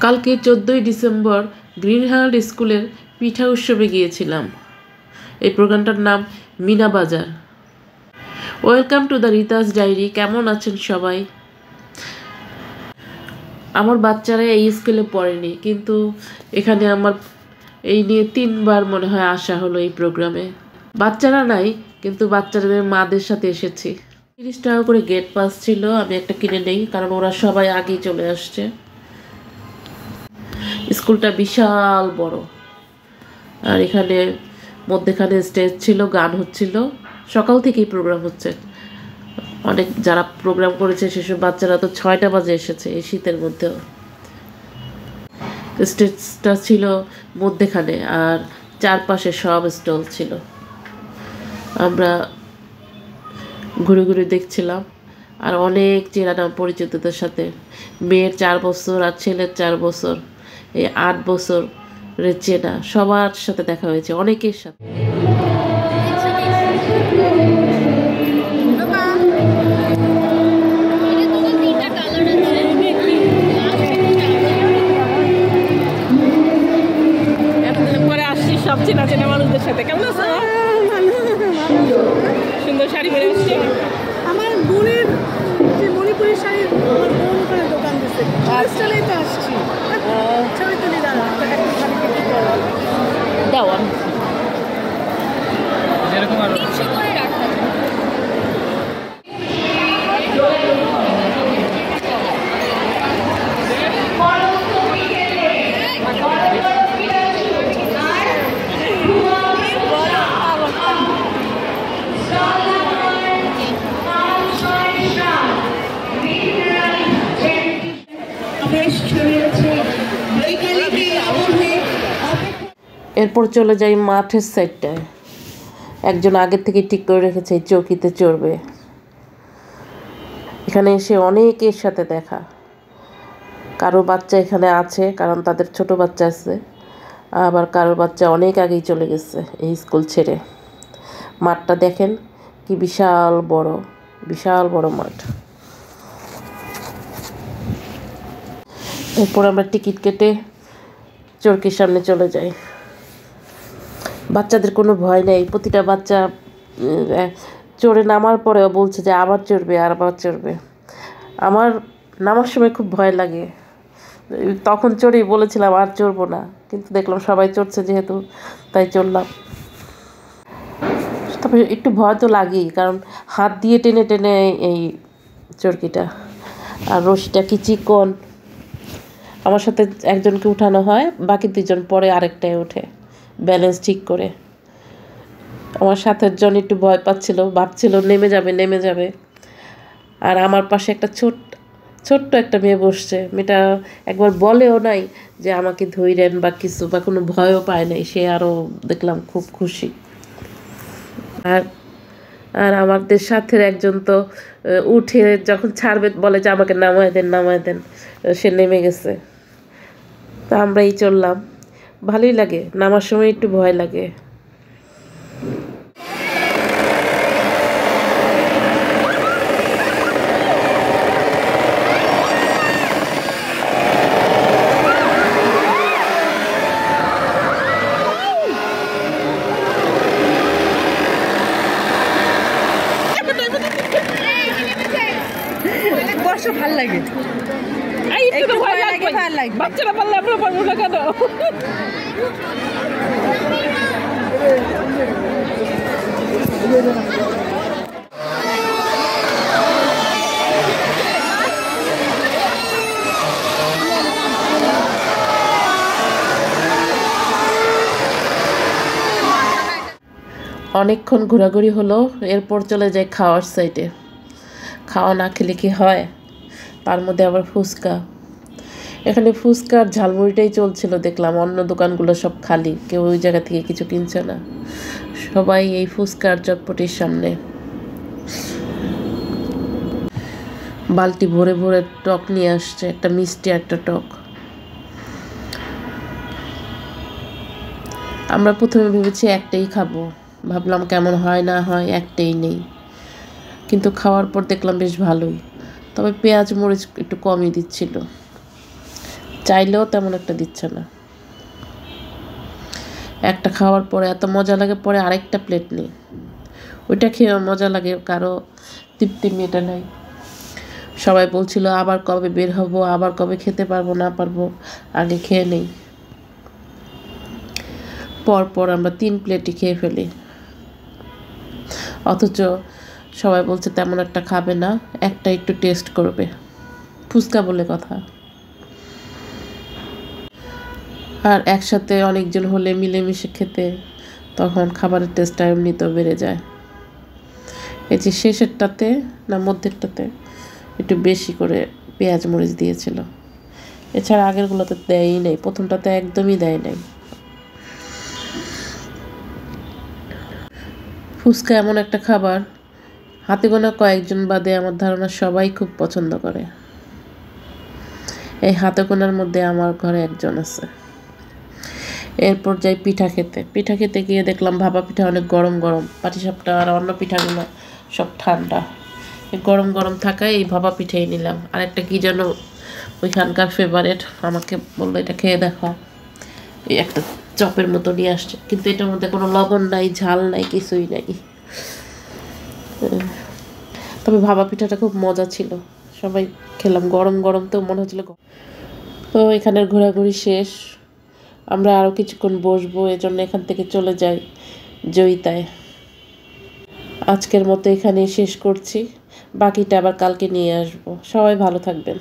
কালকে 14ই December green heart স্কুলের পিঠা উৎসবে গিয়েছিলাম। এই প্রোগ্রামটার নাম Meena Bazar. Welcome to the Rita's diary. কেমন আছেন সবাই? আমার বাচ্চারা এই স্কুলে পড়েনি, কিন্তু এখানে আমার এই নিয়ে 3বার মনে হয় আসা হলো এই প্রোগ্রামে। বাচ্চারা নাই, কিন্তু বাচ্চাদের মাদের সাথে এসেছি। 30 টাকা করে গেট পাস ছিল, আমি একটা কিনে নেই, কারণ ওরা সবাই আগেই চলে আসছে। স্কুলটা বিশাল বড়, আর এখানে মধ্যেখানে স্টেজ ছিল, গান হচ্ছিল, সকাল থেকেই প্রোগ্রাম হচ্ছে। অনেক যারা প্রোগ্রাম করেছে সেসব বাচ্চারা তো 6টা বাজে এসেছে এই শীতের মধ্যেও। স্টেজটা ছিল মধ্যেখানে, আর চারপাশে সব স্টল ছিল। আমরা ঘুরে ঘুরে দেখছিলাম, আর অনেক চেনা পরিচিতদের সাথে। মেয়ের 4 বছর আর ছেলের 4 বছর, এই 8 বছরের চেনা সবার সাথে দেখা হয়েছে, অনেকের সাথে। পরে আসছি সব চেনা চেনা মানুষদের সাথে। কেমন আছো? সুন্দর শাড়ি পরে আসছি। আমার বোনের যে মণিপুরি শাড়ির আমার বোন ওখানে দোকান দিচ্ছে, চালাই তো আসছি। ছবি তুলি দাঁড়া, দাও এরপর চলে যাই মাঠের সাইডটায়। একজন আগের থেকে ঠিক করে রেখেছে এই চৌকিতে চড়বে। এখানে এসে অনেকের সাথে দেখা। কারো বাচ্চা এখানে আছে, কারণ তাদের ছোট বাচ্চা আছে, আবার কারো বাচ্চা অনেক আগেই চলে গেছে এই স্কুল ছেড়ে। মাঠটা দেখেন কি বিশাল বড়, বিশাল বড় মাঠ। এরপর আমরা টিকিট কেটে চরকির সামনে চলে যাই। বাচ্চাদের কোনো ভয় নেই, প্রতিটা বাচ্চা চড়ে নামার পরেও বলছে যে আবার চড়বে আর আবার চড়বে। আমার নামার সময় খুব ভয় লাগে, তখন চড়েই বলেছিলাম আর চড়বো না, কিন্তু দেখলাম সবাই চড়ছে যেহেতু, তাই চড়লাম। তবে একটু ভয় তো লাগেই, কারণ হাত দিয়ে টেনে টেনে এই চরকিটা, আর রশিটা কি চিকন। আমার সাথে একজনকে উঠানো হয়, বাকি 2জন পরে আরেকটায় ওঠে ব্যালেন্স ঠিক করে। আমার সাথের জন একটু ভয় পাচ্ছিল, ভাবছিল নেমে যাবে। আর আমার পাশে একটা ছোট্ট একটা মেয়ে বসছে। মেয়েটা একবার বলেও নাই যে আমাকে ধইরেন বা কিছু, বা কোনো ভয়ও পায় নাই। সে আরও দেখলাম খুব খুশি। আর আমাদের সাথের একজন তো উঠে যখন ছাড়বে বলে যে আমাকে নামায় দেন, সে নেমে গেছে। তা আমরাই চললাম। ভালোই লাগে, নামার সময় একটু ভয় লাগে। বর্ষা ভাল লাগে, একটু ভয় লাগে। বাচ্চারা পারলে আমরা পারবো না কেন? অনেকক্ষণ ঘোরাঘুরি হলো, এরপর চলে যাই খাওয়ার সাইডে। খাওয়া না খেলে কি হয়, তার মধ্যে আবার ফুচকা। এখানে ফুচকার ঝালমুড়িটাই চলছিল দেখলাম, অন্য দোকানগুলো সব খালি, কেউ ওই জায়গা থেকে কিছু কিনছে না, সবাই এই ফুচকার চটপটির সামনে। বালতি ভরে ভরে টক নিয়ে আসছে, একটা মিষ্টি একটা টক। আমরা প্রথমে ভেবেছি একটাই খাবো, ভাবলাম কেমন হয় না হয়, একটাই নেই। কিন্তু খাওয়ার পর দেখলাম বেশ ভালোই, তবে পেঁয়াজ মরিচ একটু কমই দিচ্ছিল। চাইলেও তেমন একটা দিচ্ছে না। একটা খাওয়ার পরে এত মজা লাগে, পরে আরেকটা প্লেট নিই, ওইটা খেয়েও মজা লাগে, কারো তৃপ্তি মেটা নাই। সবাই বলছিল আবার কবে বের হব, আবার কবে খেতে পারবো না পারবো, আগে খেয়ে নেই। পর আমরা 3 প্লেটই খেয়ে ফেলি, অথচ সবাই বলছে তেমন একটা খাবে না, একটা একটু টেস্ট করবে, ফুচকা বলে কথা। আর একসাথে অনেকজন হলে মিলেমিশে খেতে তখন খাবারের টেস্টটা এমনিতেও বেড়ে যায়। এই যে শেষেরটাতে না মধ্যেরটাতে একটু বেশি করে পেঁয়াজ মরিচ দিয়েছিল, এছাড়া আগেরগুলোতে দেয়ই নাই, প্রথমটাতে একদমই দেয় নাই। ফুচকা এমন একটা খাবার হাতে গোনা কয়েকজন বাদে আমার ধারণা সবাই খুব পছন্দ করে। এই হাতে গোনার মধ্যে আমার ঘরে একজন আছে। এরপর যাই পিঠা খেতে গিয়ে দেখলাম ভাপা পিঠা অনেক গরম গরম, পাটিসাপটা আর অন্য পিঠাগুলো সব ঠান্ডা। গরম গরম থাকায় এই ভাপা পিঠাই নিলাম। আর একটা কি যেন ওইখানকার ফেভারেট, আমাকে বললো এটা খেয়ে দেখো, এই একটা চপের মতো নিয়ে আসছে, কিন্তু এটার মধ্যে কোনো লবণ নাই, ঝাল নাই, কিছুই নাই। তবে ভাপা পিঠাটা খুব মজা ছিল, সবাই খেলাম, গরম গরম তো মনে হচ্ছিল। তো এখানের ঘোরাঘুরি শেষ, আমরা আরও কিছুক্ষণ বসবো, এজন্য এখান থেকে চলে যাই জয়িতায়। আজকের মতো এখানেই শেষ করছি, বাকিটা আবার কালকে নিয়ে আসবো। সবাই ভালো থাকবেন।